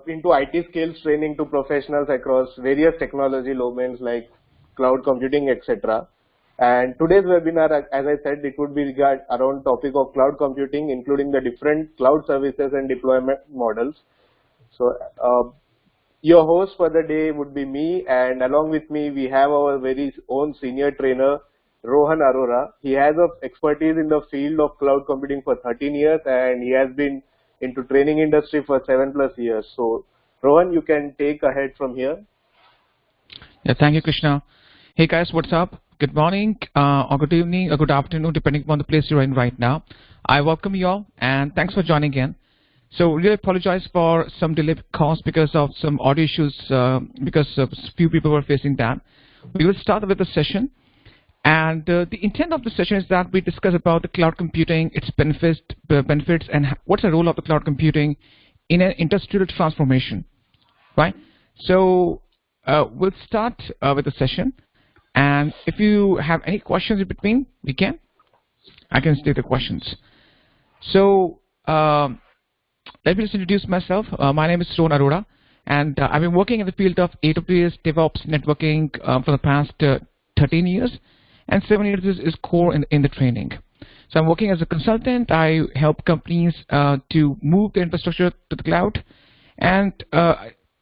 into IT skills training to professionals across various technology domains like cloud computing, etc. And today's webinar, as I said, it would be around topic of cloud computing, including the different cloud services and deployment models. So your host for the day would be me, and along with me we have our very own senior trainer, Rohan Arora. He has expertise in the field of cloud computing for 13 years, and he has been into training industry for 7+ years. So Rohan, you can take ahead from here. Yeah, thank you, Krishna. Hey guys, what's up? Good morning, or good evening, or good afternoon, depending upon the place you're in right now. I welcome you all, and thanks for joining in. So really apologize for some delay caused because of some audio issues, because few people were facing that. We will start with the session, and the intent of the session is that we discuss about the cloud computing, its benefits, and what's the role of the cloud computing in an industrial transformation, right? So we'll start with the session, and if you have any questions in between, I can state the questions. So let me just introduce myself. My name is Rohan Arora, and I've been working in the field of AWS, DevOps, networking for the past 13 years, and 7 years is core in the training. So I'm working as a consultant. I help companies to move their infrastructure to the cloud, and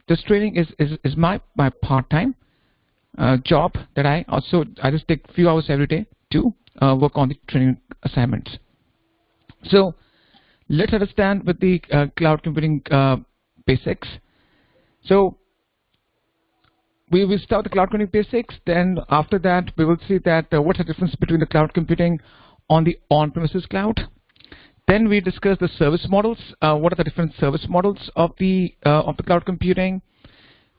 this training is my part-time job that I just take a few hours every day to work on the training assignments. So let's understand with the cloud computing basics. So we will start the cloud computing basics. Then after that, we will see that what's the difference between the cloud computing on the on-premises cloud. Then we discuss the service models. What are the different service models of the cloud computing?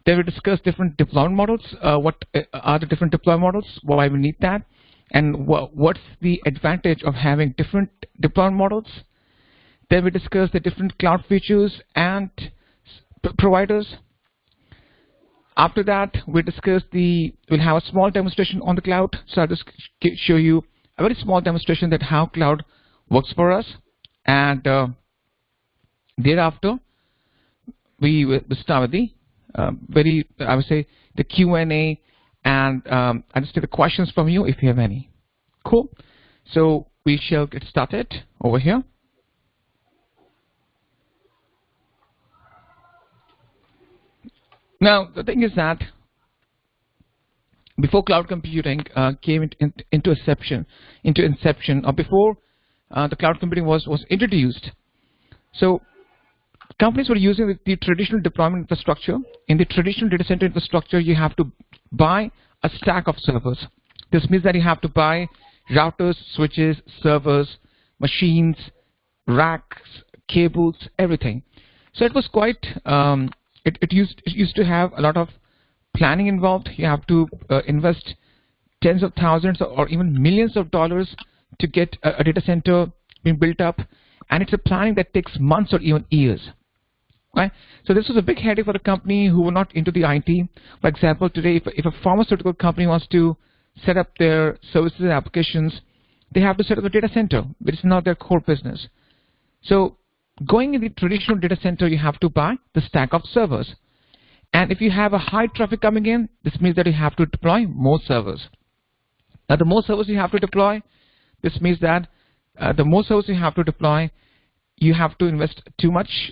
Then we discuss different deployment models. What are the different deployment models? Why we need that? And what's the advantage of having different deployment models? Then we discuss the different cloud features and providers. After that, we'll have a small demonstration on the cloud. So I'll just show you a very small demonstration that how cloud works for us. And thereafter, we will start with the the Q&A, and I'll just take the questions from you if you have any. Cool. So we shall get started over here. Now, the thing is that before cloud computing came into inception, or before the cloud computing was introduced, so companies were using the traditional deployment infrastructure. In the traditional data center infrastructure, you have to buy a stack of servers. This means that you have to buy routers, switches, servers, machines, racks, cables, everything. So it was quite it used to have a lot of planning involved. You have to invest tens of thousands or even millions of dollars to get a data center being built up, and it's a planning that takes months or even years. Right? So this was a big headache for a company who were not into the IT. For example, today, if a pharmaceutical company wants to set up their services and applications, they have to set up a data center, which is not their core business. So going in the traditional data center, you have to buy the stack of servers. And if you have a high traffic coming in, this means that you have to deploy more servers. Now, the more servers you have to deploy, this means that the more servers you have to deploy, you have to invest too much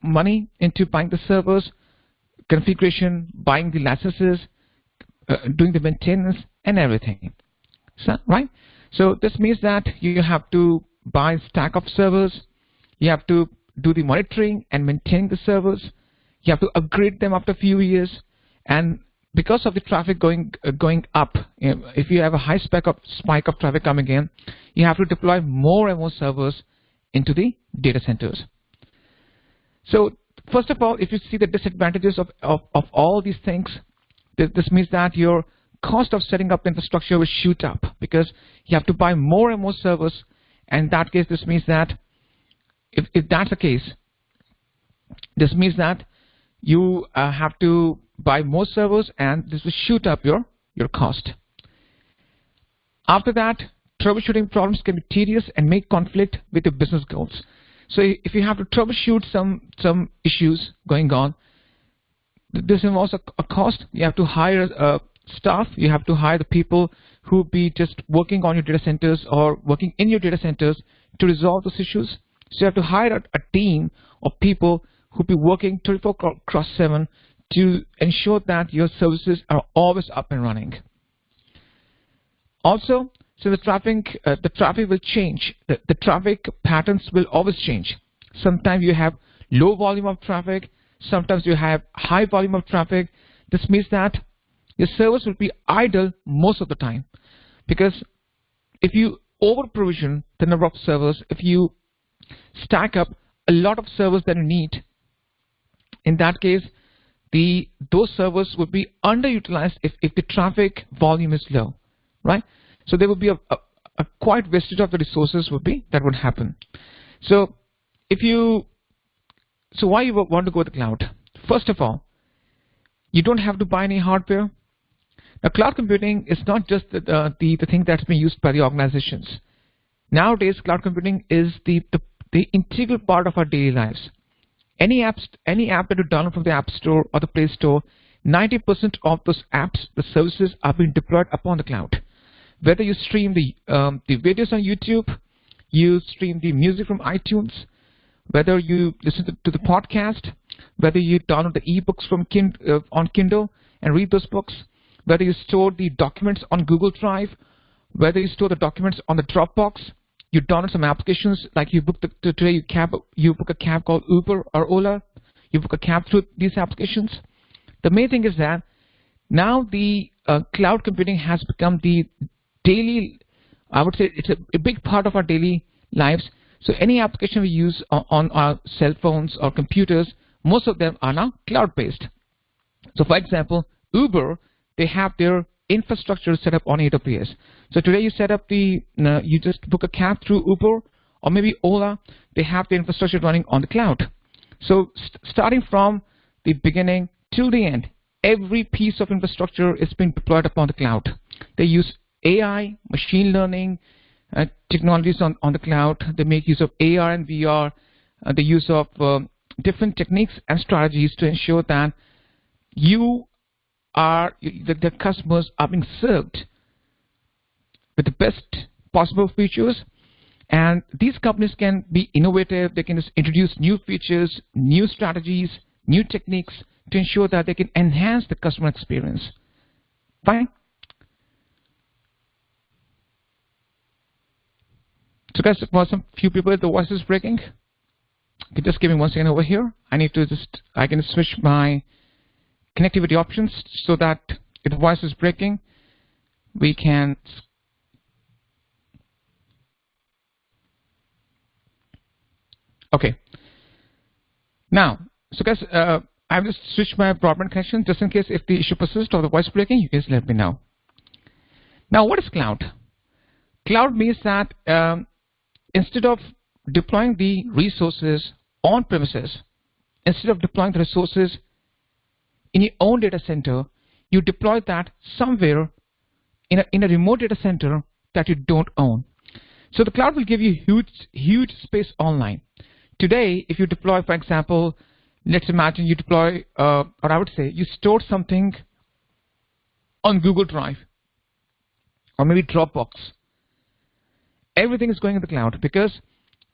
money into buying the servers, configuration, buying the licenses, doing the maintenance, and everything. So, right? So this means that you have to buy a stack of servers. You have to do the monitoring and maintain the servers. You have to upgrade them after a few years, and because of the traffic going up, if you have a high spike of traffic coming in, you have to deploy more and more servers into the data centers. So first of all, if you see the disadvantages of all these things, this means that your cost of setting up infrastructure will shoot up because you have to buy more and more servers. And in that case, this means that if that's the case, this means that you have to buy more servers, and this will shoot up your cost. After that, troubleshooting problems can be tedious and may conflict with your business goals. So if you have to troubleshoot some issues going on, this involves a cost. You have to hire staff. You have to hire the people who will be just working on your data centers or working in your data centers to resolve those issues. So you have to hire a team of people who will be working 24/7 to ensure that your services are always up and running. Also, so the traffic will change. The traffic patterns will always change. Sometimes you have low volume of traffic. Sometimes you have high volume of traffic. This means that your servers will be idle most of the time, because if you over provision the number of servers, if you stack up a lot of servers that you need, in that case, those servers would be underutilized if the traffic volume is low, right? So there would be a quite wastage of the resources that would happen. So why you want to go to the cloud? First of all, you don't have to buy any hardware. Now, cloud computing is not just the thing that's being used by the organizations. Nowadays, cloud computing is the integral part of our daily lives. Any app that you download from the App Store or the Play Store, 90% of those apps, the services are being deployed upon the cloud. Whether you stream the videos on YouTube, you stream the music from iTunes, whether you listen to the podcast, whether you download the ebooks from on Kindle and read those books, whether you store the documents on Google Drive, whether you store the documents on the Dropbox, you download some applications like you book today you book a cab called Uber or Ola, you book a cab through these applications. The main thing is that now the cloud computing has become the daily, I would say it's a big part of our daily lives. So any application we use on our cell phones or computers, most of them are now cloud-based. So for example, Uber, they have their infrastructure set up on AWS. So today you set up you just book a cab through Uber or maybe Ola, they have the infrastructure running on the cloud. So starting from the beginning till the end, every piece of infrastructure is being deployed upon the cloud. They use AI, machine learning, technologies on the cloud. They make use of AR and VR, the use of different techniques and strategies to ensure that the customers are being served with the best possible features. And these companies can be innovative. They can just introduce new features, new strategies, new techniques to ensure that they can enhance the customer experience. Fine. So guys, for some few people, the voice is breaking. You can just give me 1 second over here. I can switch my connectivity options so that if the voice is breaking, we can. Okay. Now, so guys, I've just switched my broadband connection just in case if the issue persists or the voice breaking, you guys let me know. Now, what is cloud? Cloud means that instead of deploying the resources on premises, instead of deploying the resources in your own data center, you deploy that somewhere in a remote data center that you don't own. So the cloud will give you huge space online. Today, if you deploy, for example, let's imagine you deploy, or I would say you store something on Google Drive or maybe Dropbox. Everything is going in the cloud because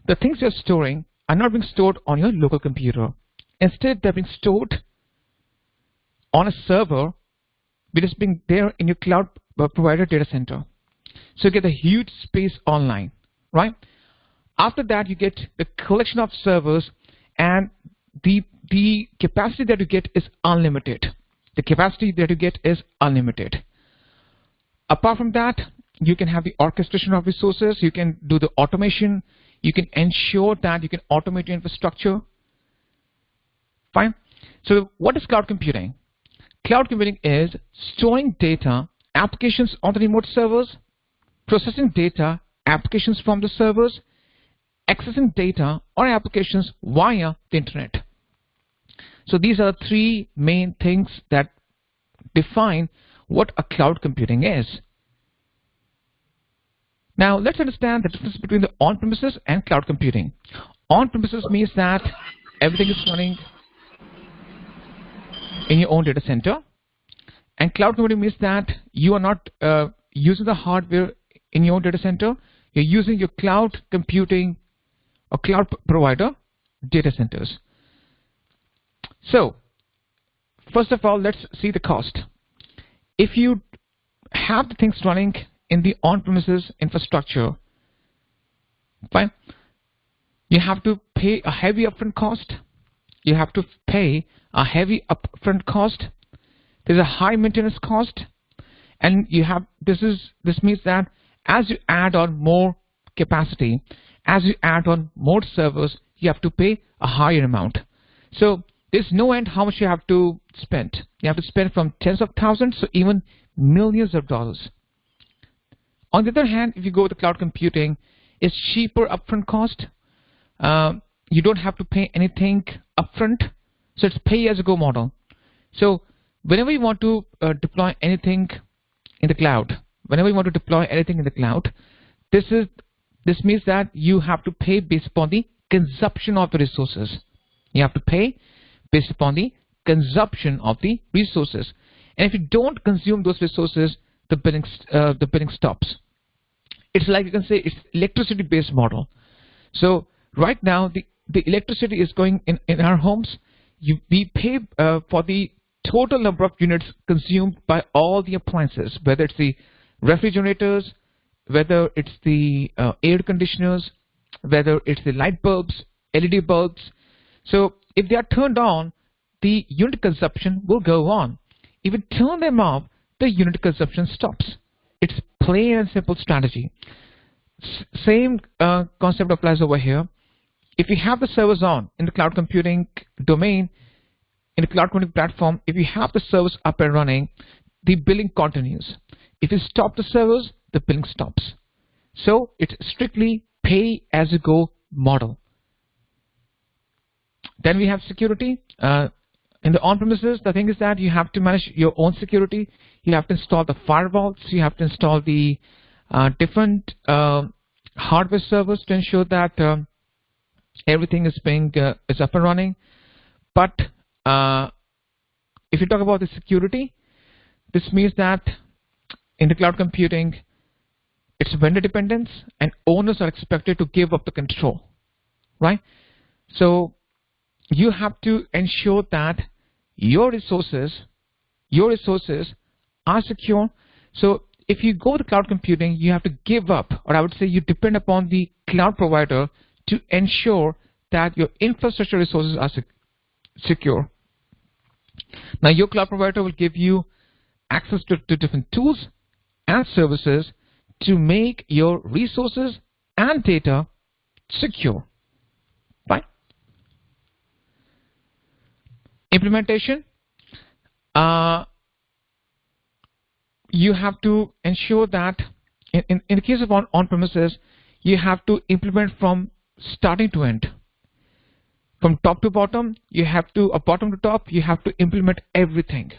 the things you're storing are not being stored on your local computer. Instead, they're being stored on a server which is being there in your cloud provider data center. So you get a huge space online, right? After that, you get the collection of servers, and the capacity that you get is unlimited. The capacity that you get is unlimited. Apart from that, you can have the orchestration of resources. You can do the automation. You can ensure that you can automate your infrastructure. Fine. So what is cloud computing? Cloud computing is storing data, applications on the remote servers, processing data, applications from the servers, accessing data or applications via the internet. So these are the three main things that define what a cloud computing is. Now let's understand the difference between the on-premises and cloud computing. On-premises means that everything is running in your own data center, and cloud computing means that you are not using the hardware in your own data center. You're using your cloud computing or cloud provider data centers. So first of all, let's see the cost. If you have the things running in the on-premises infrastructure, fine, you have to pay a heavy upfront cost. You have to pay a heavy upfront cost. There's a high maintenance cost, and you have this means that as you add on more capacity, as you add on more servers, you have to pay a higher amount. So there's no end how much you have to spend. You have to spend from tens of thousands to even millions of dollars. On the other hand, if you go with the cloud computing, it's cheaper upfront cost. You don't have to pay anything upfront, so it's pay-as-you-go model. So whenever you want to deploy anything in the cloud, this means that you have to pay based upon the consumption of the resources. You have to pay based upon the consumption of the resources, and if you don't consume those resources, the billing stops. It's like you can say it's electricity-based model. So right now the electricity is going in our homes. We pay for the total number of units consumed by all the appliances, whether it's the refrigerators, whether it's the air conditioners, whether it's the light bulbs, LED bulbs. So if they are turned on, the unit consumption will go on. If you turn them off, the unit consumption stops. It's plain and simple strategy. Same concept applies over here. If you have the servers on in the cloud computing domain, in the cloud computing platform, if you have the servers up and running, the billing continues. If you stop the servers, the billing stops. So it's strictly pay-as-you-go model. Then we have security. In the on-premises, the thing is that you have to manage your own security. You have to install the firewalls. You have to install the different hardware servers to ensure that everything is up and running. But if you talk about the security, this means that in the cloud computing, it's vendor dependence, and owners are expected to give up the control, right? So you have to ensure that your resources are secure. So if you go to cloud computing, you have to give up, or I would say you depend upon the cloud provider to ensure that your infrastructure resources are secure. Now your cloud provider will give you access to different tools and services to make your resources and data secure, right? Implementation. You have to ensure that in the case of on-premises, you have to implement from starting to end. From top to bottom, you have to, or bottom to top, you have to implement everything.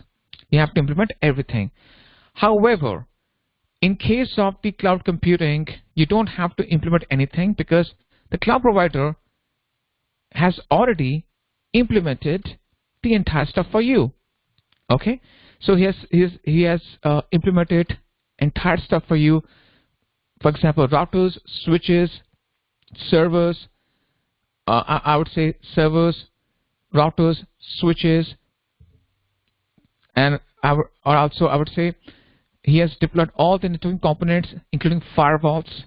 However, in case of the cloud computing, you don't have to implement anything because the cloud provider has already implemented the entire stuff for you. Okay, so he has implemented entire stuff for you. For example, routers, switches, servers. I would say servers, routers, switches, and I would say he has deployed all the networking components, including firewalls,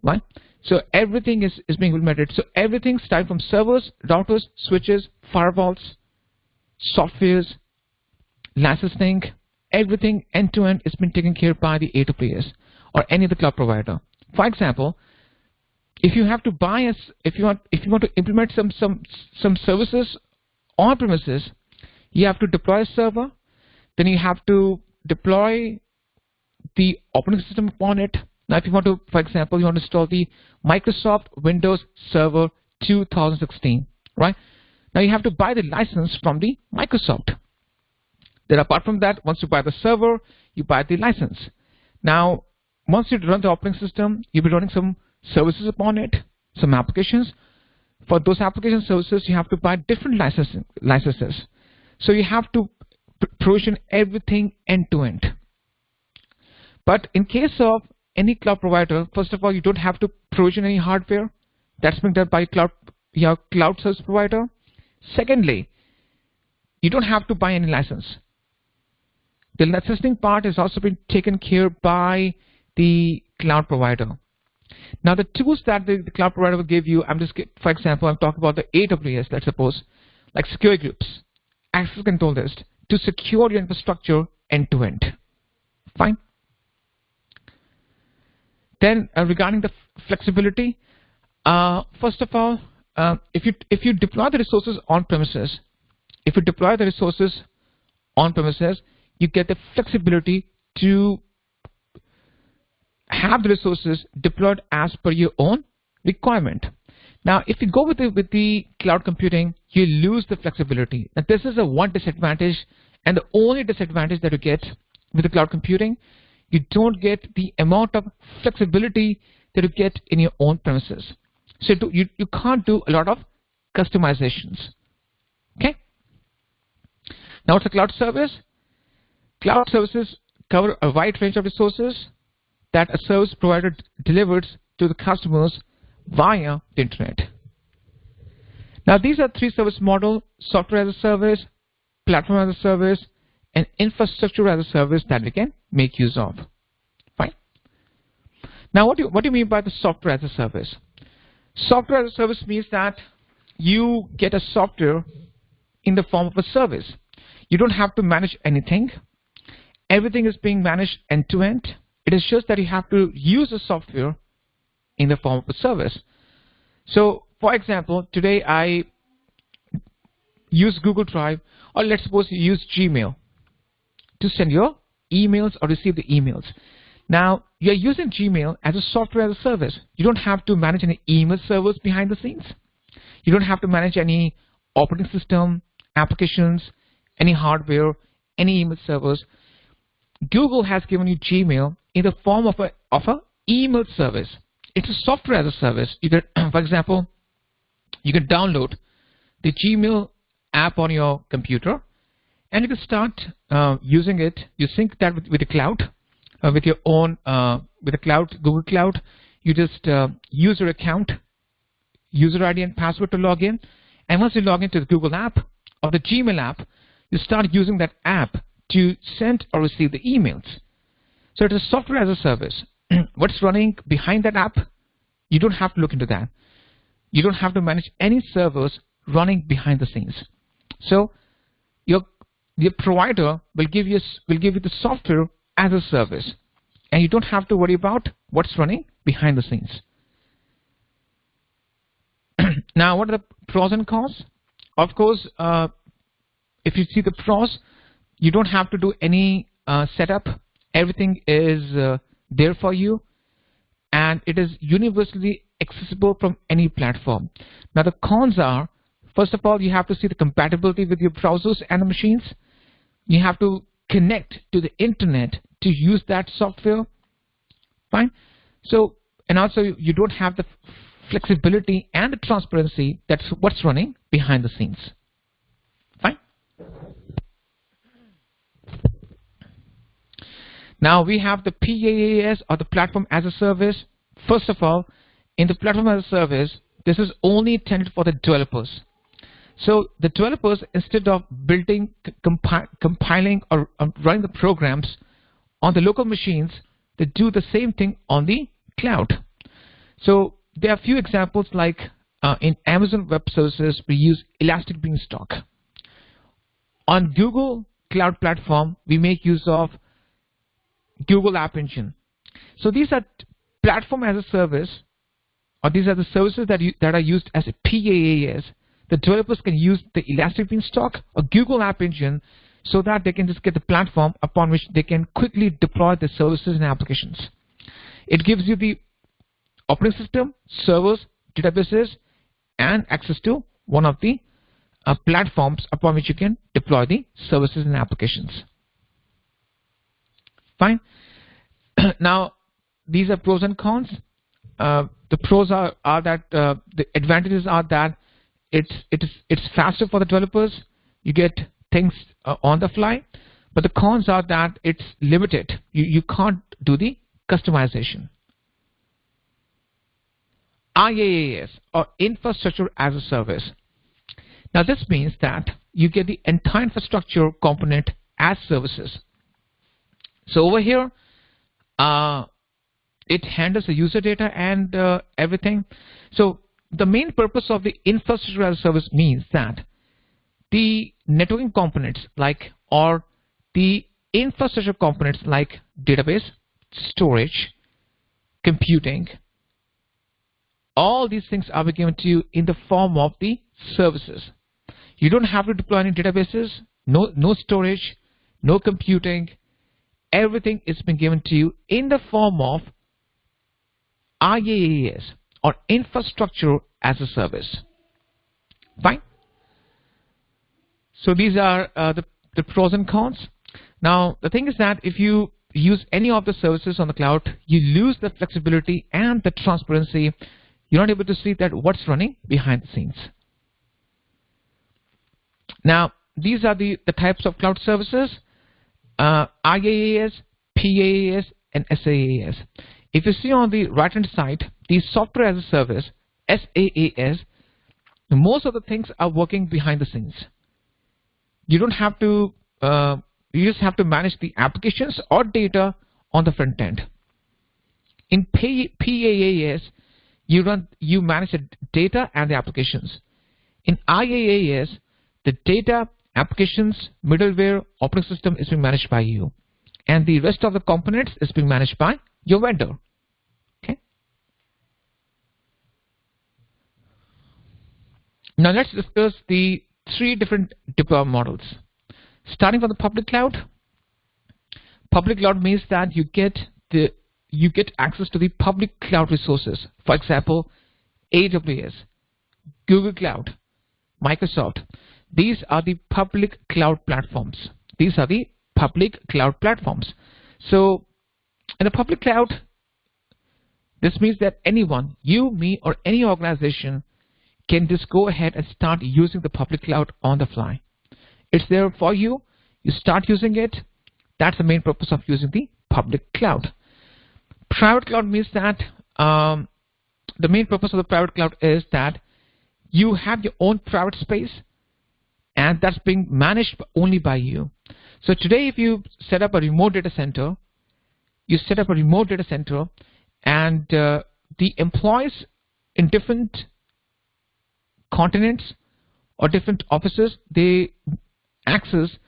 right? So everything is being implemented. So everything starting from servers, routers, switches, firewalls, softwares, licensing, everything end to end is being taken care of by the AWS or any other cloud provider. For example, if you have to buy if you want to implement some services on premises, you have to deploy a server, then you have to deploy the operating system upon it. Now, if you want to, for example, you want to install the Microsoft Windows Server 2016, right? Now you have to buy the license from the Microsoft. Then apart from that, once you buy the server, you buy the license. Now, once you run the operating system, you'll be running some services upon it, some applications. For those application services, you have to buy different licenses. So you have to provision everything end to end. But in case of any cloud provider, first of all, you don't have to provision any hardware. That's being done by your cloud service provider. Secondly, you don't have to buy any license. The licensing part has also been taken care by the cloud provider. Now, the tools that the cloud provider will give you, for example, I'm talking about the AWS, let's suppose, like security groups, access control list, to secure your infrastructure end to end. Fine. Then regarding the flexibility, first of all, if you deploy the resources on premises, you get the flexibility to have the resources deployed as per your own requirement. Now, if you go with the cloud computing, you lose the flexibility. Now, this is one disadvantage, and the only disadvantage that you get with the cloud computing. You don't get the amount of flexibility that you get in your own premises. So you can't do a lot of customizations. Okay. Now, what's a cloud service? Cloud services cover a wide range of resources that a service provider delivers to the customers via the internet. Now, these are three service models: software as a service, platform as a service, and infrastructure as a service that we can make use of. Fine. Now, what do you mean by the software as a service? Software as a service means that you get a software in the form of a service. You don't have to manage anything. Everything is being managed end to end. It is just that you have to use the software in the form of a service. So, for example, today I use Google Drive, or let's suppose you use Gmail to send your emails or receive the emails. Now, you're using Gmail as a software as a service. You don't have to manage any email servers behind the scenes. You don't have to manage any operating system, applications, any hardware, any email servers. Google has given you Gmail in the form of a email service. It's a software as a service. You can, for example, you can download the Gmail app on your computer, and you can start using it. You sync that with the cloud, with your own, with the cloud, Google Cloud. You just use your account, user ID and password to log in. And once you log into the Google app or the Gmail app, you start using that app to send or receive the emails. So it is software as a service. What's running behind that app? You don't have to look into that. You don't have to manage any servers running behind the scenes. So your provider will give you the software as a service, and you don't have to worry about what's running behind the scenes. Now, what are the pros and cons? Of course, if you see the pros, you don't have to do any setup. Everything is there for you, and it is universally accessible from any platform. Now, the cons are, first of all, you have to see the compatibility with your browsers and the machines. You have to connect to the internet to use that software. Fine. So, and also you don't have the flexibility and the transparency that's what's running behind the scenes. Fine. Now we have the PaaS, or the platform as a service. First of all, in the platform as a service, this is only intended for the developers. So the developers, instead of building, compiling, or running the programs on the local machines, they do the same thing on the cloud. So there are a few examples, like in Amazon Web Services, we use Elastic Beanstalk. On Google Cloud Platform, we make use of Google App Engine. So these are platform as a service, or these are the services that are used as a PaaS. The developers can use the Elastic Beanstalk or Google App Engine so that they can just get the platform upon which they can quickly deploy the services and applications. It gives you the operating system, servers, databases, and access to one of the platforms upon which you can deploy the services and applications. Fine. Now, these are pros and cons. The pros are that the advantages are that it's faster for the developers. You get things on the fly, but the cons are that it's limited. You can't do the customization. IaaS, or Infrastructure as a Service. Now this means that you get the entire infrastructure component as services. So over here, it handles the user data and everything. So the main purpose of the Infrastructure as a Service means that the networking components or the infrastructure components like database, storage, computing, all these things are given to you in the form of the services. You don't have to deploy any databases, no storage, no computing. Everything is being given to you in the form of IaaS, or Infrastructure as a Service. Fine. So these are the pros and cons. Now the thing is that if you use any of the services on the cloud, you lose the flexibility and the transparency. You're not able to see that what's running behind the scenes. Now these are the types of cloud services: IaaS, PaaS, and SaaS. If you see on the right hand side, the software as a service, SaaS, most of the things are working behind the scenes. You don't have to, you just have to manage the applications or data on the front end. In PaaS, you manage the data and the applications. In IaaS, the data, applications, middleware, operating system is being managed by you, and the rest of the components is being managed by your vendor. Okay. Now let's discuss the three different deployment models. Starting from the public cloud. Public cloud means that you get access to the public cloud resources. For example, AWS, Google Cloud, Microsoft. These are the public cloud platforms. These are the public cloud platforms. So in the public cloud, this means that anyone, you, me, or any organization can just go ahead and start using the public cloud on the fly. It's there for you. You start using it. That's the main purpose of using the public cloud. Private cloud means that the main purpose of the private cloud is that you have your own private space, and that's being managed only by you. So today, if you set up a remote data center, and the employees in different continents or different offices, they access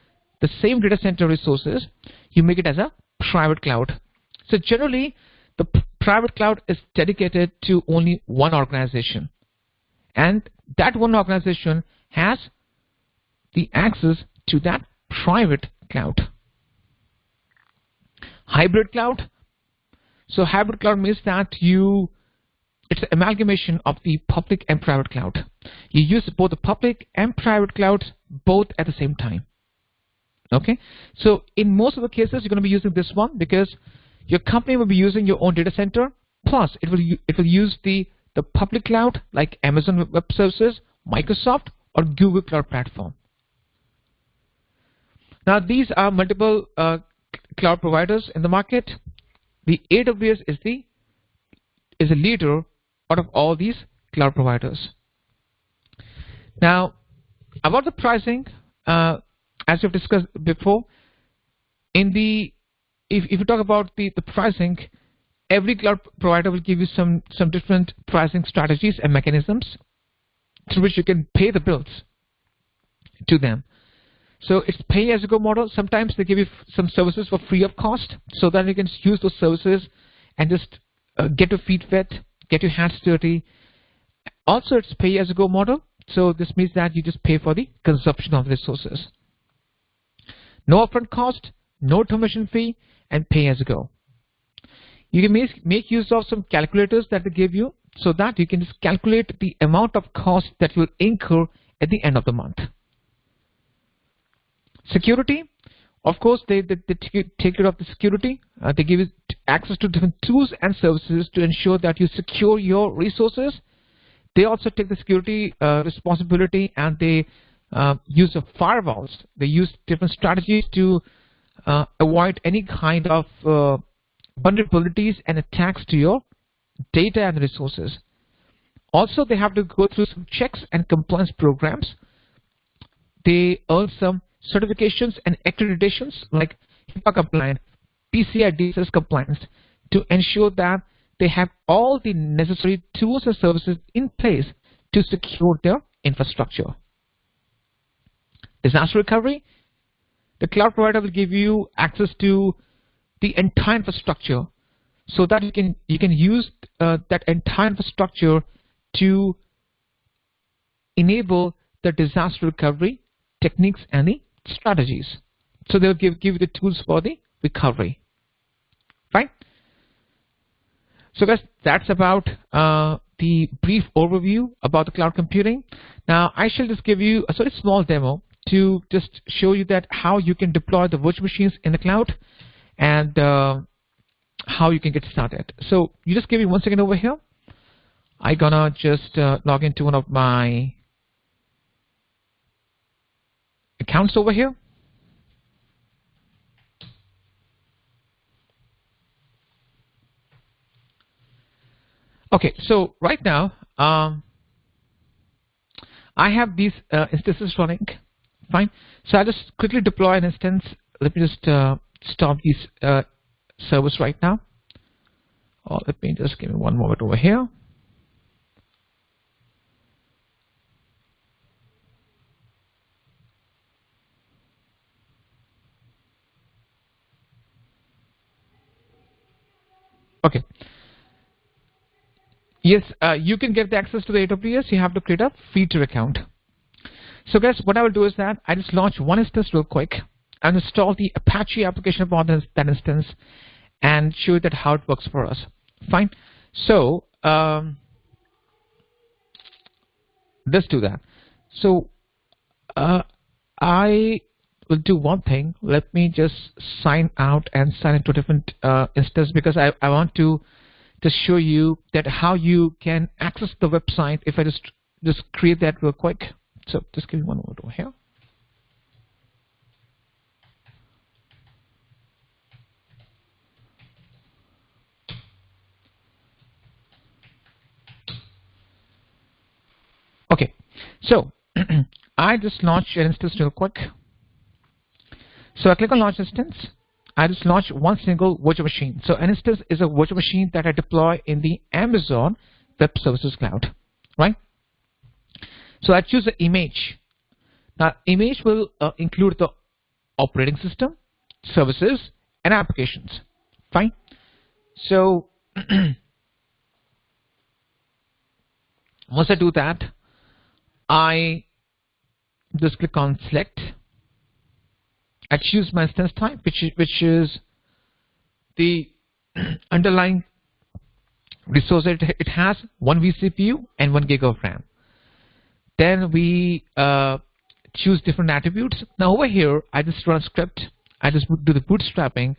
the same data center resources. You make it as a private cloud. So generally, the private cloud is dedicated to only one organization, and that one organization has the access to that private cloud. Hybrid cloud. So hybrid cloud means that it's an amalgamation of the public and private cloud. You use both the public and private clouds both at the same time. Okay, so in most of the cases you're going to be using this one because your company will be using your own data center, plus it will use the public cloud like Amazon Web Services, Microsoft, or Google Cloud Platform. Now these are multiple cloud providers in the market. The AWS is a leader out of all these cloud providers. Now about the pricing, as we've discussed before, if you talk about the pricing, every cloud provider will give you some different pricing strategies and mechanisms through which you can pay the bills to them. So it's pay-as-you-go model. Sometimes they give you some services for free of cost, so that you can use those services and just get your feet wet, get your hands dirty. Also, it's pay-as-you-go model. So this means that you just pay for the consumption of resources. No upfront cost, no termination fee, and pay-as-you-go. You can make use of some calculators that they give you, so that you can just calculate the amount of cost that you will incur at the end of the month. Security. Of course, they take care of the security. They give you access to different tools and services to ensure that you secure your resources. They also take the security responsibility, and they use the firewalls. They use different strategies to avoid any kind of vulnerabilities and attacks to your data and resources. Also, they have to go through some checks and compliance programs. They earn some certifications and accreditations like HIPAA compliant, PCI DSS compliance to ensure that they have all the necessary tools and services in place to secure their infrastructure. Disaster recovery. The cloud provider will give you access to the entire infrastructure so that you can use that entire infrastructure to enable the disaster recovery techniques and the strategies. So they'll give you the tools for the recovery. Fine. So guys, that's about the brief overview about the cloud computing. Now I shall just give you a sort of small demo to just show you that how you can deploy the virtual machines in the cloud and how you can get started. So you just give me 1 second over here. I'm gonna just log into one of my accounts over here. Okay, so right now I have these instances running. Fine. So I'll just quickly deploy an instance. Let me just stop these servers right now. Or let me just give me one moment over here. Okay. Yes, you can get the access to the AWS. You have to create a feature account. So guys, what I will do is that I just launch one instance real quick and install the Apache application upon that instance and show you that how it works for us. Fine. So let's do that. So I will do one thing. Let me just sign out and sign into a different instance because I want to show you that how you can access the website if I just create that real quick. So just give me one moment over here. Okay, so I just launched an instance real quick. So I click on launch instance. I just launch one single virtual machine. So an instance is a virtual machine that I deploy in the Amazon Web Services Cloud, right? So I choose the image. Now image will include the operating system, services, and applications. Fine. So once I do that, I just click on select. I choose my instance type, which is the underlying resource that it has, 1 vCPU and 1 gig of RAM. Then we choose different attributes. Now over here, I just run a script. I just do the bootstrapping.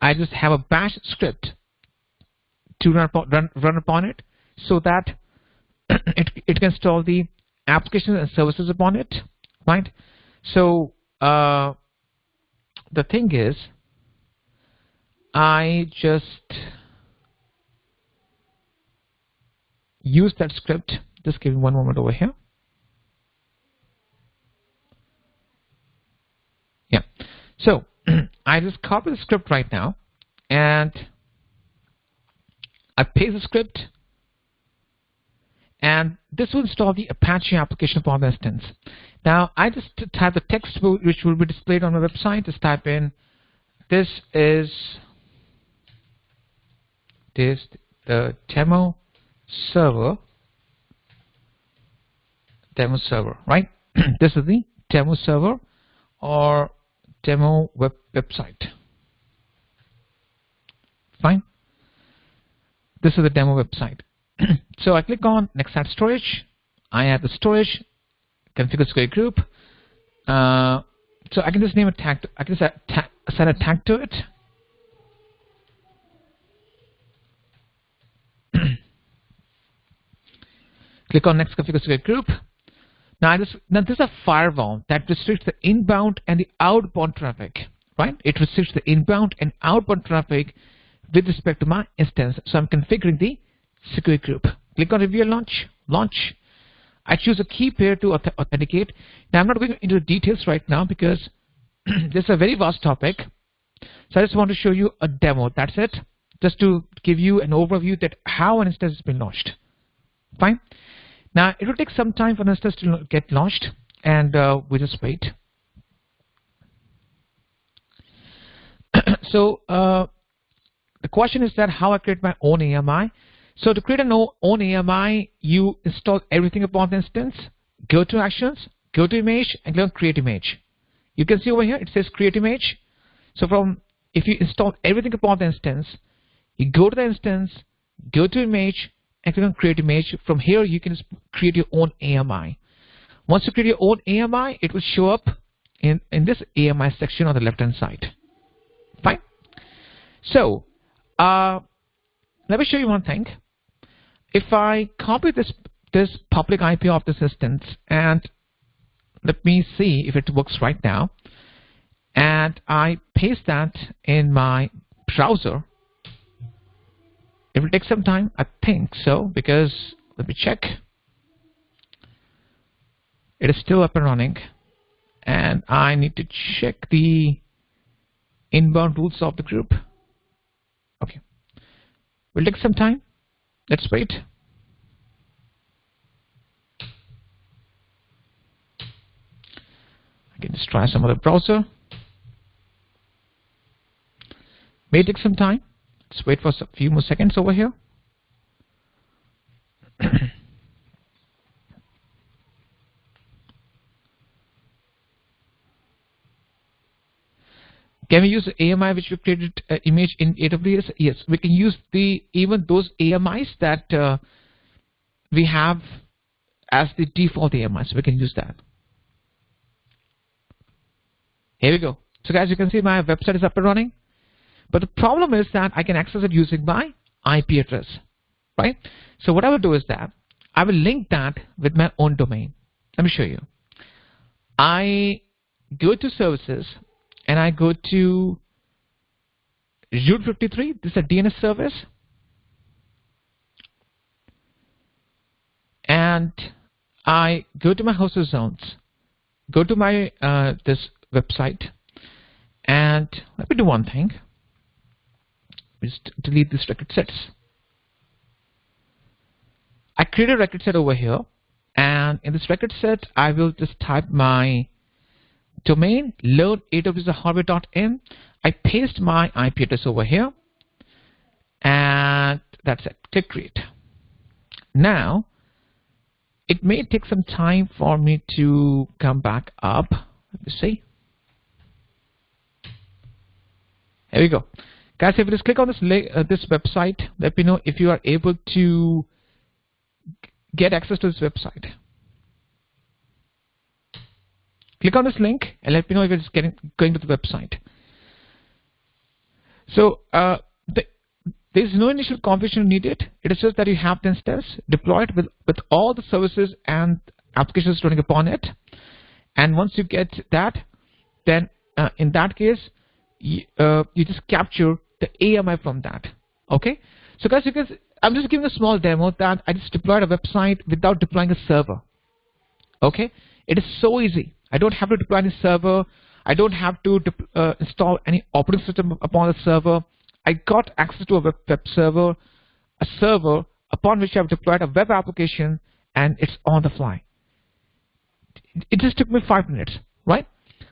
I just have a bash script to run upon it so that it can install the applications and services upon it, right? So the thing is, I just use that script. Just give me one moment over here. Yeah. So I just copy the script right now, and I paste the script, and this will install the Apache application upon the instance. Now I just type the text which will be displayed on the website. Just type in, this is the demo server, right? This is the demo server or demo website. Fine. This is the demo website. So I click on next add storage. I add the storage, configure security group, So I can just name a tag. I can just assign a tag to it. Click on next configure secret group. Now this is a firewall that restricts the inbound and the outbound traffic, right? It restricts the inbound and outbound traffic with respect to my instance. So I'm configuring the secure group. Click on review and launch. I choose a key pair to authenticate. Now I'm not going into the details right now because this is a very vast topic. So I just want to show you a demo. That's it. Just to give you an overview that how an instance has been launched. Fine. Now it will take some time for an instance to get launched, and we just wait. So the question is that how I create my own AMI. So to create an own AMI, you install everything upon the instance, go to actions, go to image, and click on create image. You can see over here it says create image. So if you install everything upon the instance, you go to the instance, go to image, and click on create image. From here you can create your own AMI. Once you create your own AMI, it will show up in this AMI section on the left hand side. Fine. So let me show you one thing. If I copy this public IP of this instance, and let me see if it works right now, and I paste that in my browser, it will take some time, I think so, because let me check. It is still up and running, and I need to check the inbound rules of the group. Okay, will take some time. Let's wait. I can just try some other browser. May take some time. Let's wait for a few more seconds over here. Can we use the AMI which we created image in AWS? Yes, we can use even those AMIs that we have as the default AMIs. We can use that. Here we go. So guys, you can see my website is up and running. But the problem is that I can access it using my IP address, right? So what I will do is that I will link that with my own domain. Let me show you. I go to services, and I go to Route 53. This is a DNS service. And I go to my host zones, go to my this website, and let me do one thing. Just delete this record sets. I create a record set over here, and in this record set, I will just type my domain, load awshardware.in. I paste my IP address over here, and that's it. Click create. Now, it may take some time for me to come back up. Let me see. Here we go. Guys, if you just click on this website, let me know if you are able to get access to this website. Click on this link and let me know if it's going to the website. So there's no initial configuration needed. It is just that you have the instance deployed with all the services and applications running upon it. And once you get that, then in that case, you just capture the AMI from that. Okay. So guys, I'm just giving a small demo that I just deployed a website without deploying a server. Okay. It is so easy. I don't have to deploy any server. I don't have to install any operating system upon the server. I got access to a web server, a server upon which I've deployed a web application, and it's on the fly. It just took me 5 minutes, right?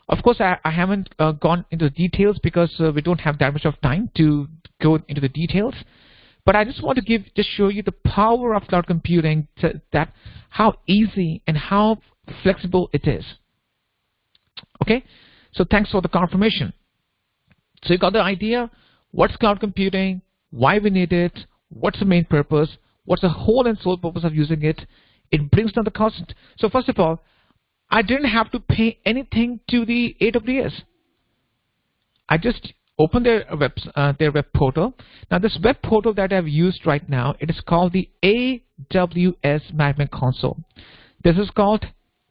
Of course, I haven't gone into the details because we don't have that much of time to go into the details. But I just want to just show you the power of cloud computing, that how easy and how flexible it is. Okay, so thanks for the confirmation. So you got the idea. What's cloud computing? Why we need it? What's the main purpose? What's the whole and sole purpose of using it? It brings down the cost. So first of all, I didn't have to pay anything to the AWS. I just opened their web portal. Now this web portal that I've used right now, it is called the AWS Management Console. This is called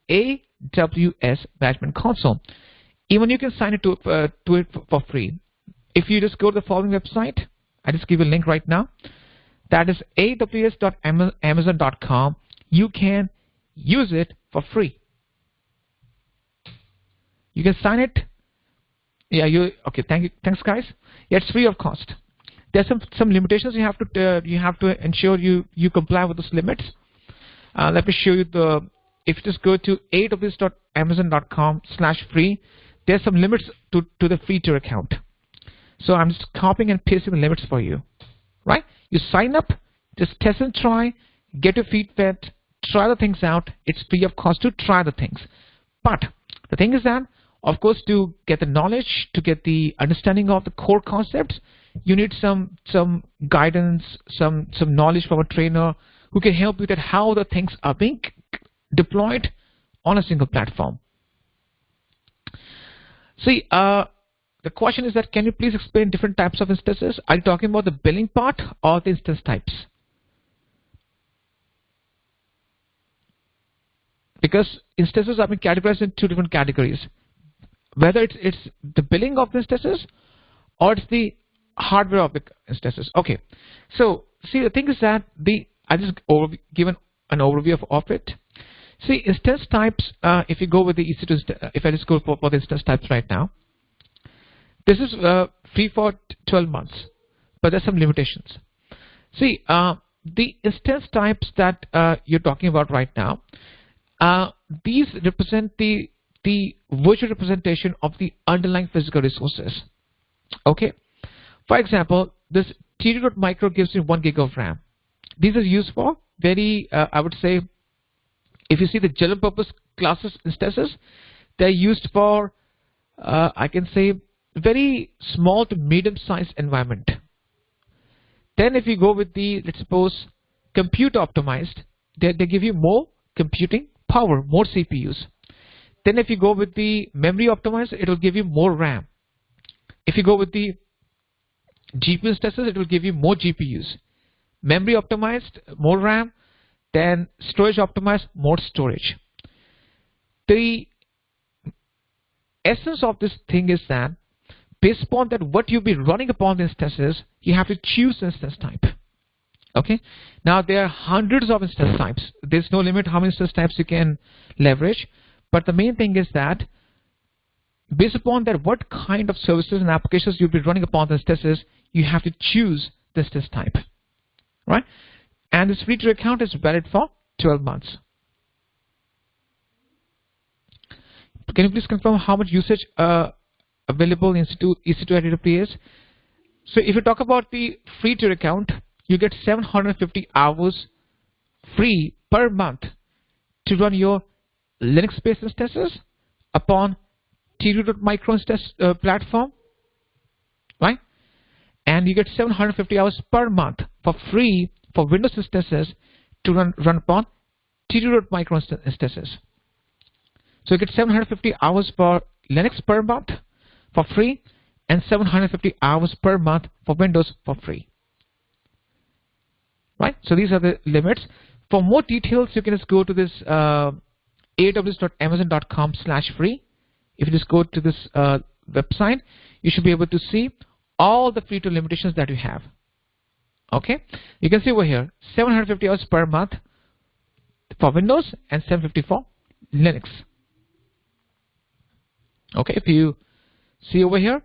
AWS Management Console. Even you can sign it to it for free. If you just go to the following website, I just give you a link right now. That is aws.amazon.com. You can use it for free. You can sign it. Yeah, okay. Thanks, guys. Yeah, it's free of cost. There's some limitations you have to ensure you comply with those limits. Let me show you if you just go to aws.amazon.com/free, there's some limits to the free tier account. So I'm just copying and pasting the limits for you, right? You sign up, just test and try, get your feet wet, try the things out. It's free of cost to try the things. But the thing is that, of course, to get the knowledge, to get the understanding of the core concepts, you need some guidance, some knowledge from a trainer who can help you that how the things are being deployed on a single platform. See, the question is that, can you please explain different types of instances? Are you talking about the billing part or the instance types? Because instances are being categorized in two different categories. Whether it's the billing of the instances or it's the hardware of the instances. Okay, so see, the thing is that I just given an overview of it. See, instance types. If you go with the EC2, if I just go for the instance types right now, this is free for 12 months, but there's some limitations. See, the instance types that you're talking about right now, these represent the virtual representation of the underlying physical resources. Okay, for example, this T2.micro gives you 1 gig of RAM. These are used for very, I would say, if you see the general purpose classes instances, they're used for, I can say, very small to medium sized environment. Then if you go with the, let's suppose, compute optimized, they give you more computing power, more CPUs. Then if you go with the memory optimized, it will give you more RAM. If you go with the GPU instances, it will give you more GPUs. Memory optimized, more RAM. Then storage optimized, more storage. The essence of this thing is that based upon that what you'll be running upon the instances, you have to choose the instance type. Okay. Now there are hundreds of instance types. There's no limit how many instance types you can leverage. But the main thing is that based upon that what kind of services and applications you'll be running upon the instances, you have to choose the instance type. Right? And this free tier account is valid for 12 months. Can you please confirm how much usage available in EC2 at AWS? So if you talk about the free tier account, you get 750 hours free per month to run your Linux-based instances upon T2.micro instance platform, right? And you get 750 hours per month for free for Windows instances to run upon T2.micro instances. So you get 750 hours for Linux per month for free and 750 hours per month for Windows for free. Right? So these are the limits. For more details, you can just go to this aws.amazon.com/free. If you just go to this website, you should be able to see all the free tier limitations that you have. Okay, you can see over here 750 hours per month for Windows and 750 for Linux. Okay, if you see over here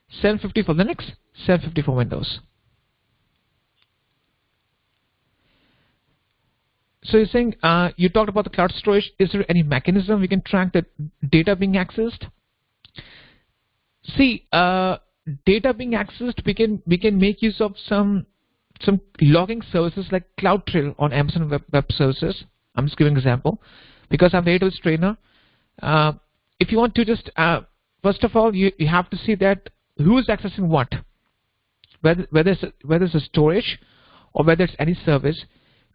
750 for Linux, 750 for Windows. So you're saying you talked about the cloud storage. Is there any mechanism we can track the data being accessed? See, data being accessed, we can make use of some logging services like CloudTrail on Amazon Web Services. I'm just giving an example because I'm the AWS trainer. If you want to just first of all, you have to see that who is accessing what, whether it's a storage or whether it's any service.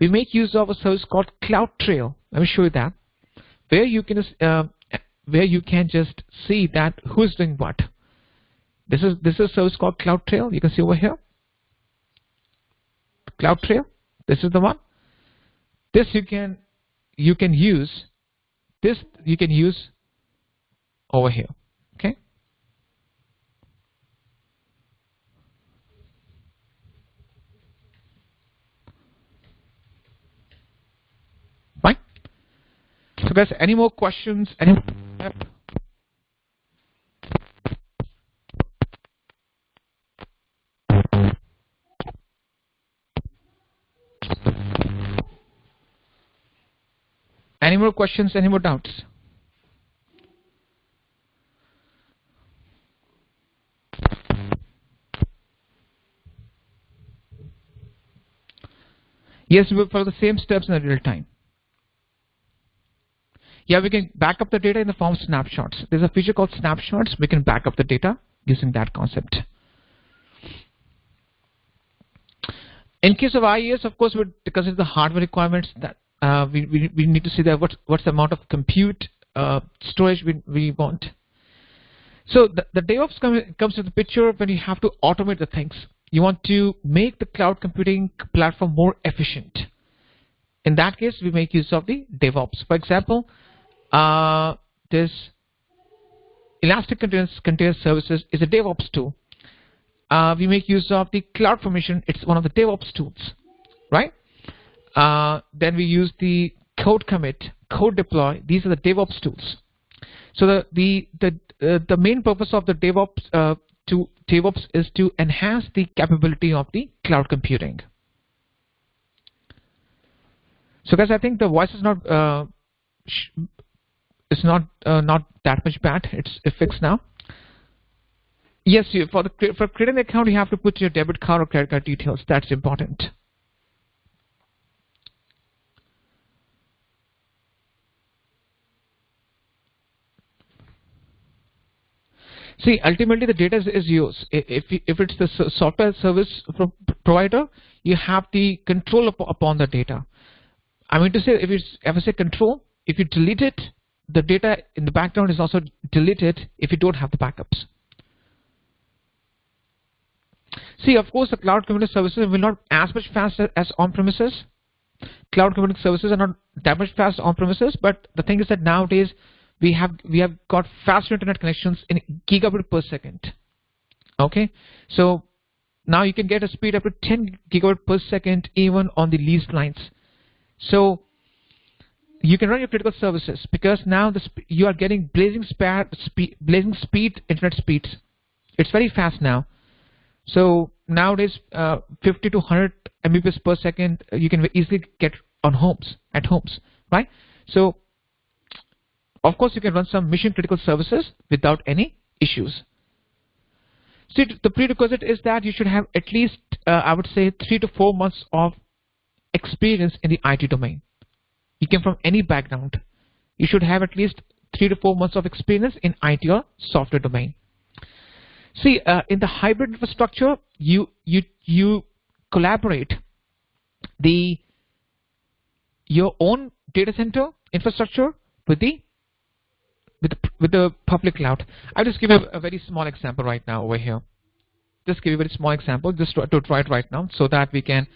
We make use of a service called CloudTrail. Let me show you that. where you can just see that who's doing what. This is a service called CloudTrail. You can see over here. CloudTrail. This is the one. This you can use. This you can use over here. Okay. Fine. So guys, any more questions? Any more questions? Any more doubts? Yes, we will follow the same steps in real time. Yeah, we can back up the data in the form of snapshots. There's a feature called snapshots. We can back up the data using that concept. In case of IaaS, of course, because of the hardware requirements, that we need to see that what's the amount of compute storage we want. So the DevOps comes to the picture when you have to automate the things. You want to make the cloud computing platform more efficient. In that case, we make use of the DevOps. For example, this Elastic Container Services is a DevOps tool. We make use of the CloudFormation. It's one of the DevOps tools, right? Then we use the code commit, code deploy. These are the DevOps tools. So the main purpose of the DevOps is to enhance the capability of the cloud computing. So guys, I think the voice is not that much bad. It's fixed now. Yes, for creating an account, you have to put your debit card or credit card details. That's important. See, ultimately the data is yours. If it's the software service provider, you have the control upon the data. I mean to say, if I say control, if you delete it, the data in the background is also deleted if you don't have the backups. See, of course, the cloud computing services will not as much faster as on-premises. Cloud computing services are not that much fast on-premises, but the thing is that nowadays we have got faster internet connections in gigabit per second. Okay, so now you can get a speed up to 10 gigabit per second even on the leased lines. So you can run your critical services because now you are getting blazing speed internet speeds. It's very fast now. So nowadays 50 to 100 Mbps per second you can easily get at homes, right? So of course you can run some mission critical services without any issues. See, the prerequisite is that you should have at least I would say 3 to 4 months of experience in the IT domain. You came from any background. You should have at least 3 to 4 months of experience in IT or software domain. See, in the hybrid infrastructure, you collaborate your own data center infrastructure with the public cloud. I'll just give you a very small example right now over here. Just give you a very small example just to try it right now so that we can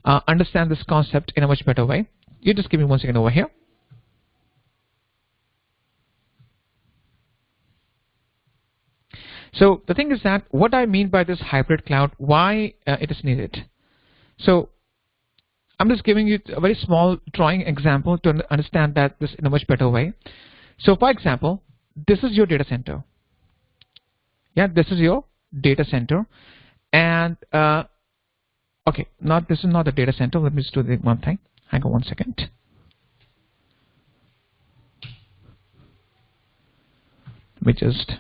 understand this concept in a much better way. You just give me 1 second over here. So the thing is that what I mean by this hybrid cloud, why it is needed. So I'm just giving you a very small drawing example to understand that this in a much better way. So for example, this is your data center. Yeah, this is your data center. And okay, this is not the data center. Let me just do the one thing. Hang on 1 second. Let me just...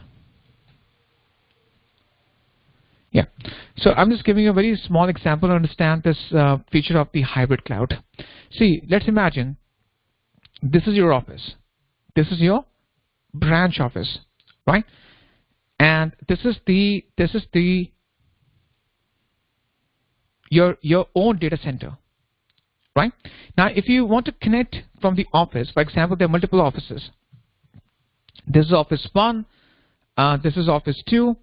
Yeah, so I'm just giving you a very small example to understand this feature of the hybrid cloud. See, let's imagine this is your office. This is your branch office, right? And this is your own data center. right? Now, if you want to connect from the office, for example, there are multiple offices. This is Office 1, this is Office 2,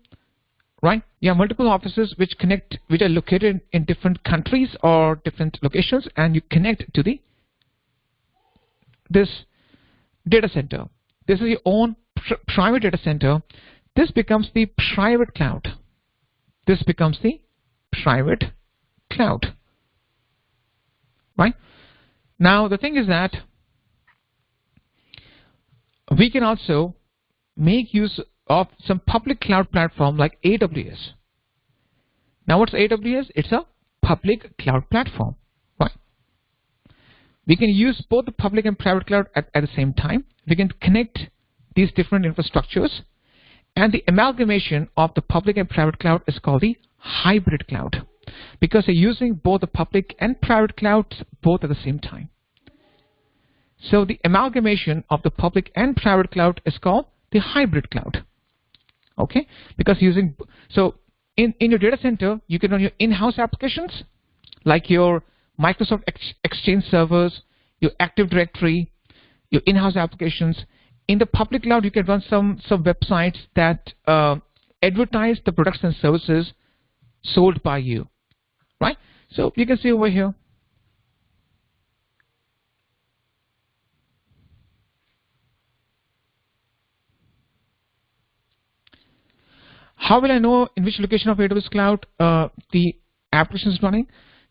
right? You have multiple offices which connect, which are located in different countries or different locations, and you connect to this data center. This is your own private data center. This becomes the private cloud. This becomes the private cloud, right? Now, the thing is that we can also make use of some public cloud platform like AWS. Now, what's AWS? It's a public cloud platform, right? We can use both the public and private cloud at the same time. We can connect these different infrastructures, and the amalgamation of the public and private cloud is called the hybrid cloud, because you're using both the public and private clouds both at the same time. So the amalgamation of the public and private cloud is called the hybrid cloud. Okay, because using, so in your data center, you can run your in-house applications like your Microsoft Exchange servers, your Active Directory, your in-house applications. In the public cloud, you can run some websites that advertise the products and services sold by you, right? So you can see over here. How will I know in which location of AWS cloud the application is running?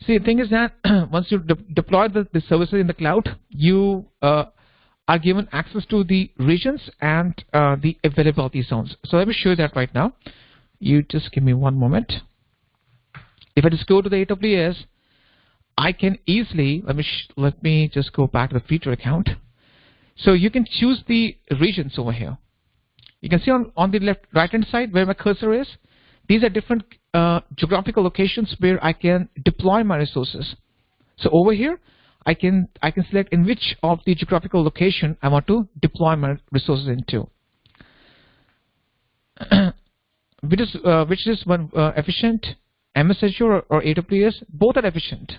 See, the thing is that once you deploy the services in the cloud, you are given access to the regions and the availability zones. So let me show you that right now. You just give me one moment. If I just go to the AWS, I can easily, let me just go back to the feature account. So you can choose the regions over here. You can see on the right hand side where my cursor is, these are different geographical locations where I can deploy my resources. So over here, I can select in which of the geographical location I want to deploy my resources into. Which is one efficient, MS Azure or AWS? Both are efficient,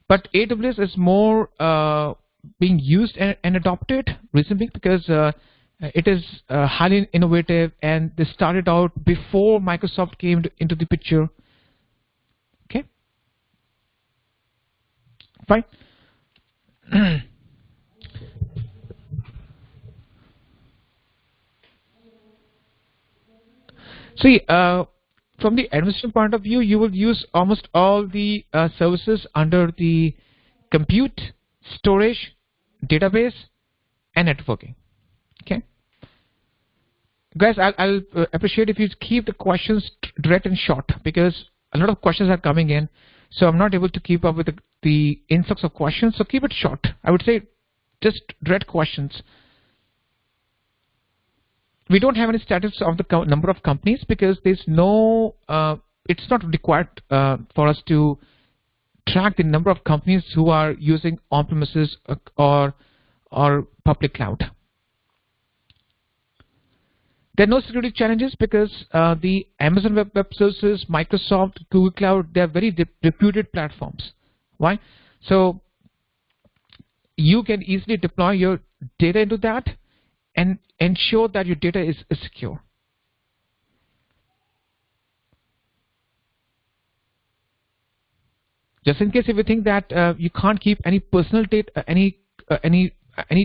but AWS is more being used and adopted recently because it is highly innovative, and they started out before Microsoft came into the picture. Okay, fine. See, from the administration point of view, you will use almost all the services under the compute, storage, database, and networking. Okay, guys, I'll appreciate if you keep the questions direct and short, because a lot of questions are coming in, so I'm not able to keep up with the influx of questions. So keep it short. I would say just direct questions. We don't have any statistics of the number of companies because there's no, it's not required for us to track the number of companies who are using on-premises or public cloud. There are no security challenges because the Amazon Web Services, Microsoft, Google Cloud, they are very reputed platforms. Why? So you can easily deploy your data into that and ensure that your data is secure. Just in case if you think that you can't keep any personal data, any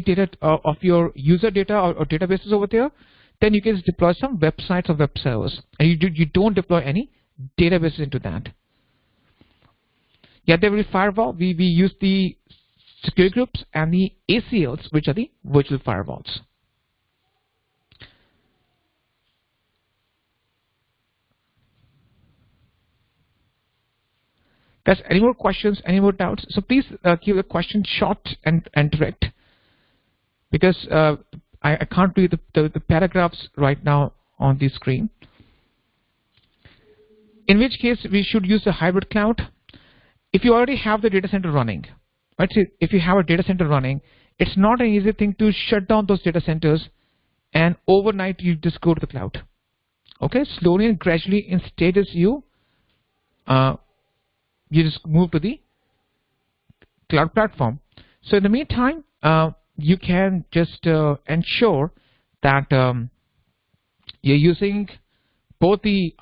data of your user data or databases over there, then you can deploy some websites or web servers, and you don't deploy any databases into that. Yeah, there will be firewall. We use the security groups and the ACLs, which are the virtual firewalls. Guys, any more questions? Any more doubts? So please keep the question short and direct, because I can't read the paragraphs right now on the screen. In which case we should use a hybrid cloud. If you already have the data center running, right? So if you have a data center running, it's not an easy thing to shut down those data centers and overnight you just go to the cloud. Okay, slowly and gradually in stages you just move to the cloud platform. So in the meantime, you can just ensure that you're using both the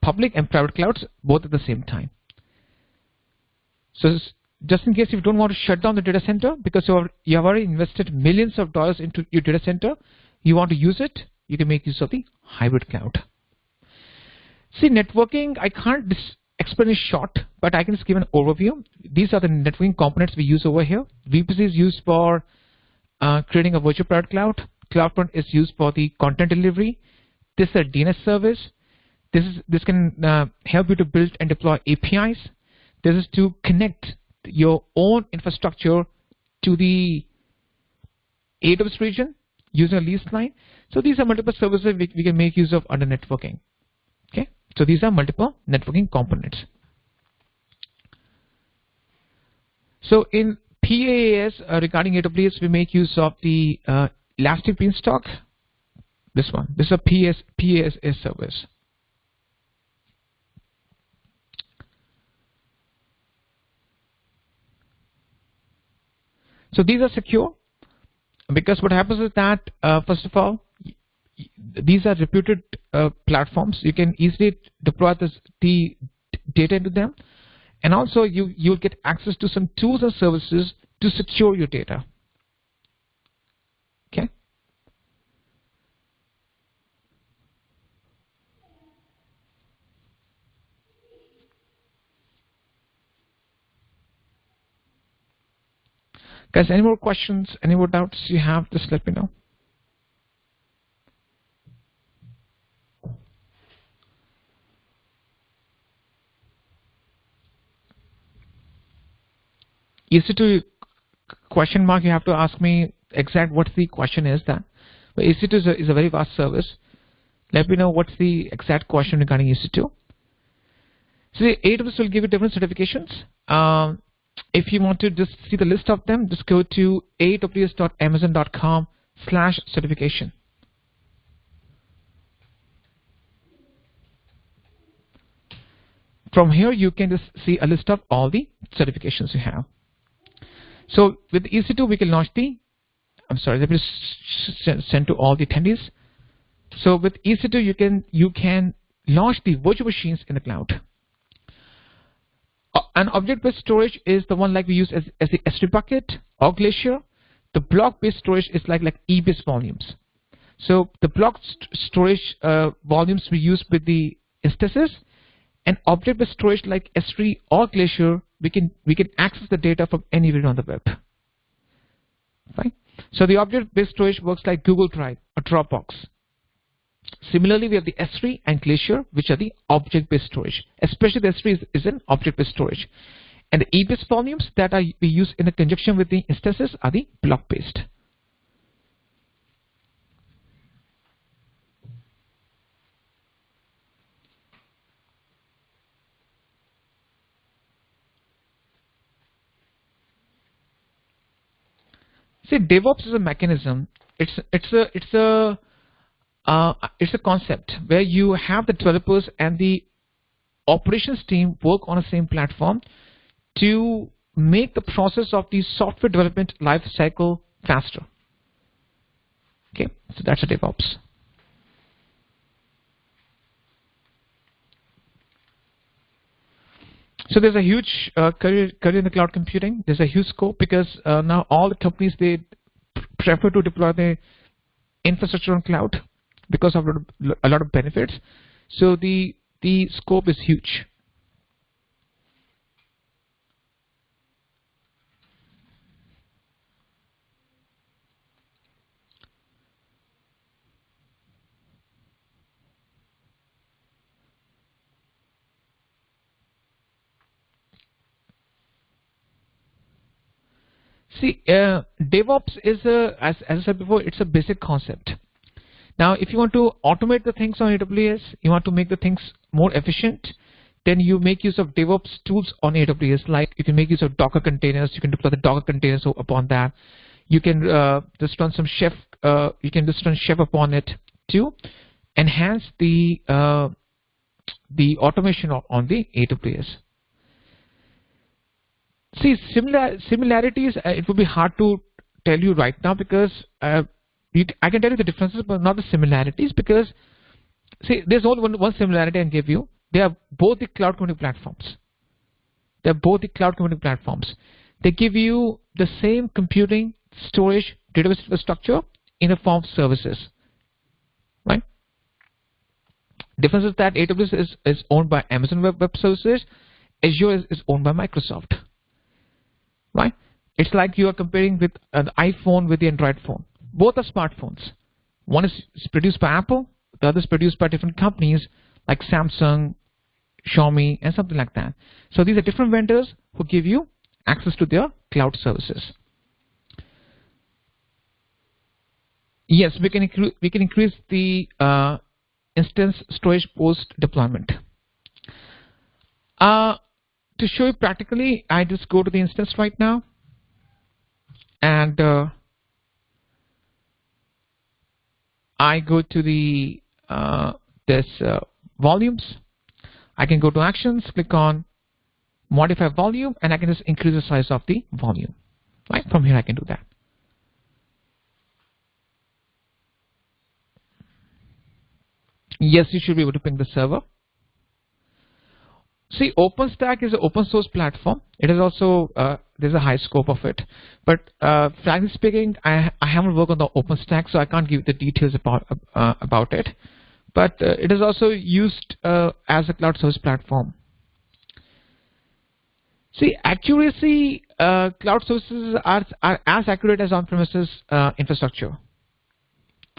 public and private clouds both at the same time. So just in case you don't want to shut down the data center because you have already invested millions of dollars into your data center, you want to use it, you can make use of the hybrid cloud. See, networking, I can't explain it short, but I can just give an overview. These are the networking components we use over here. VPC is used for creating a virtual private cloud. CloudFront is used for the content delivery. This is a DNS service. This can help you to build and deploy APIs. This is to connect your own infrastructure to the AWS region using a lease line. So these are multiple services we can make use of under networking. Okay, so these are multiple networking components. So in PaaS regarding AWS, we make use of the Elastic Beanstalk. This one. This is a PaaS service. So these are secure because what happens is that first of all, these are reputed platforms. You can easily deploy the data into them, and also you'll get access to some tools and services to secure your data. Okay. Guys, any more questions, any more doubts you have, just let me know. EC2 question mark, you have to ask me exact what the question is that. But EC2 is a very vast service. Let me know what's the exact question regarding EC2. So AWS will give you different certifications. If you want to just see the list of them, just go to aws.amazon.com/certification. From here, you can just see a list of all the certifications you have. So with EC2, we can launch the, I'm sorry, let me send to all the attendees. So with EC2, you can launch the virtual machines in the cloud. An object-based storage is the one like we use as the S3 bucket or Glacier. The block-based storage is like EBS volumes. So the block storage volumes we use with the instances, and object-based storage like S3 or Glacier, we can access the data from anywhere on the web. Right? So the object-based storage works like Google Drive or Dropbox. Similarly, we have the S3 and Glacier, which are the object-based storage. Especially the S3 is an object-based storage. And the EBS volumes that we use in conjunction with the instances are the block-based. See, DevOps is a mechanism. It's a concept where you have the developers and the operations team work on the same platform to make the process of the software development life cycle faster. Okay, so that's a DevOps. So there's a huge career in the cloud computing. There's a huge scope because now all the companies, they prefer to deploy their infrastructure on cloud because of a lot of benefits. So the scope is huge. See, DevOps is as I said before, it's a basic concept. Now, if you want to automate the things on AWS, you want to make the things more efficient, then you make use of DevOps tools on AWS. Like you can make use of Docker containers. You can deploy the Docker containers upon that. You can just run some Chef. You can just run Chef upon it to enhance the automation on the AWS. See, similarities, it would be hard to tell you right now because I can tell you the differences, but not the similarities. Because see, there's only one similarity I can give you. They are both the cloud computing platforms. They're both the cloud computing platforms. They give you the same computing, storage, database infrastructure in a form of services, right? Difference is that AWS is owned by Amazon Web Services. Azure is owned by Microsoft, right? It's like you are comparing with an iPhone with the Android phone. Both are smartphones. One is produced by Apple, the other is produced by different companies like Samsung, Xiaomi, and something like that. So these are different vendors who give you access to their cloud services. Yes, we can increase the instance storage post deployment. To show you practically, I just go to the instance right now, and I go to the volumes. I can go to actions, click on modify volume, and I can just increase the size of the volume. Right from here, I can do that. Yes, you should be able to ping the server. See, OpenStack is an open source platform. It is also there's a high scope of it, but frankly speaking, I haven't worked on the OpenStack, so I can't give the details about it. But it is also used as a cloud service platform. See, accuracy, cloud services are as accurate as on-premises infrastructure.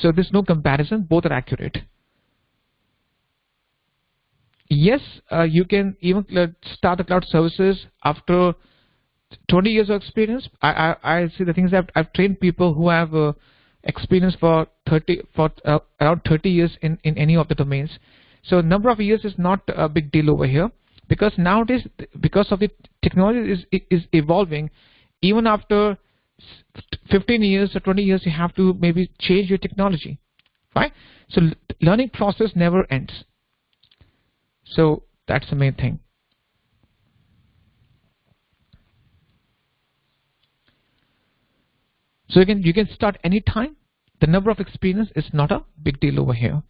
So there's no comparison. Both are accurate. Yes, you can even start the cloud services after 20 years of experience. I see the things that I've trained people who have experience for around 30 years in any of the domains. So number of years is not a big deal over here, because nowadays, because of the technology is evolving, even after 15 years or 20 years, you have to maybe change your technology, right? So learning process never ends. So that's the main thing. So you can start anytime. The number of experience is not a big deal over here.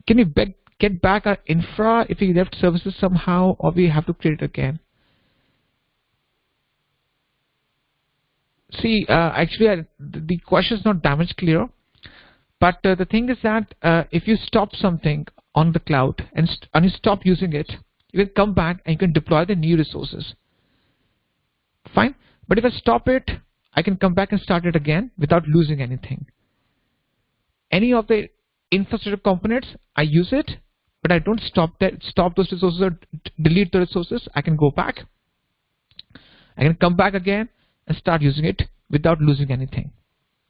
Can you get back our infra if we left services somehow, or we have to create it again? See, actually, the question is not that much clear. But the thing is that if you stop something on the cloud and you stop using it, you can come back and you can deploy the new resources. Fine. But if I stop it, I can come back and start it again without losing anything. Any of the infrastructure components, I use it, but I don't stop those resources or delete the resources. I can go back. I can come back again and start using it without losing anything.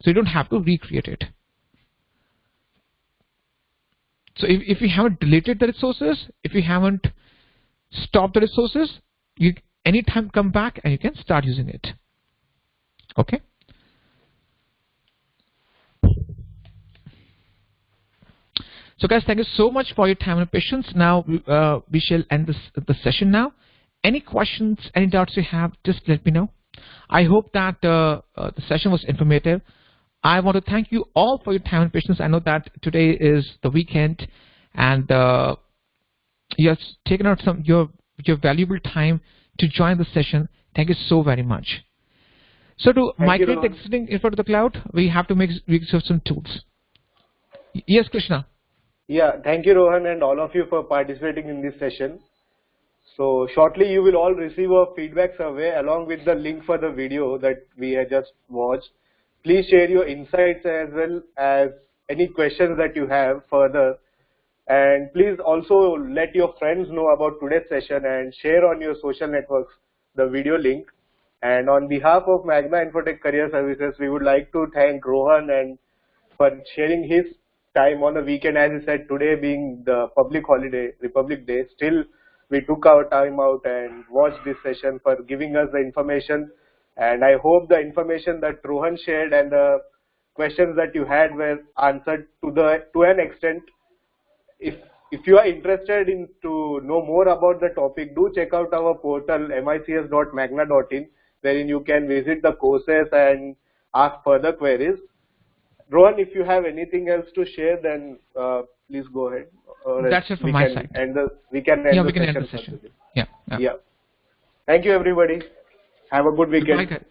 So you don't have to recreate it. So if you haven't deleted the resources, if you haven't stopped the resources, you anytime come back and you can start using it. Okay. So guys, thank you so much for your time and patience. Now we shall end the session now. Any questions, any doubts you have, just let me know. I hope that the session was informative. I want to thank you all for your time and patience. I know that today is the weekend, and you have taken out your valuable time to join the session. Thank you so very much. So to migrate the existing info to the cloud, we have to make use of some tools. Yes, Krishna. Yeah, thank you, Rohan, and all of you for participating in this session. So shortly you will all receive a feedback survey along with the link for the video that we have just watched. Please share your insights as well as any questions that you have further. And please also let your friends know about today's session and share on your social networks the video link. And on behalf of Magna Infotech Career Services, we would like to thank Rohan and for sharing his time on the weekend. As he said, today being the public holiday, Republic Day, still we took our time out and watched this session, for giving us the information. And I hope the information that Rohan shared and the questions that you had were answered to an extent. If you are interested in to know more about the topic, do check out our portal mics.magna.in, wherein you can visit the courses and ask further queries. Rohan, if you have anything else to share, then please go ahead. Or that's it from my side. We can end the the session. session. Yeah. Yeah. Thank you, everybody. Have a good weekend. Goodbye, guys.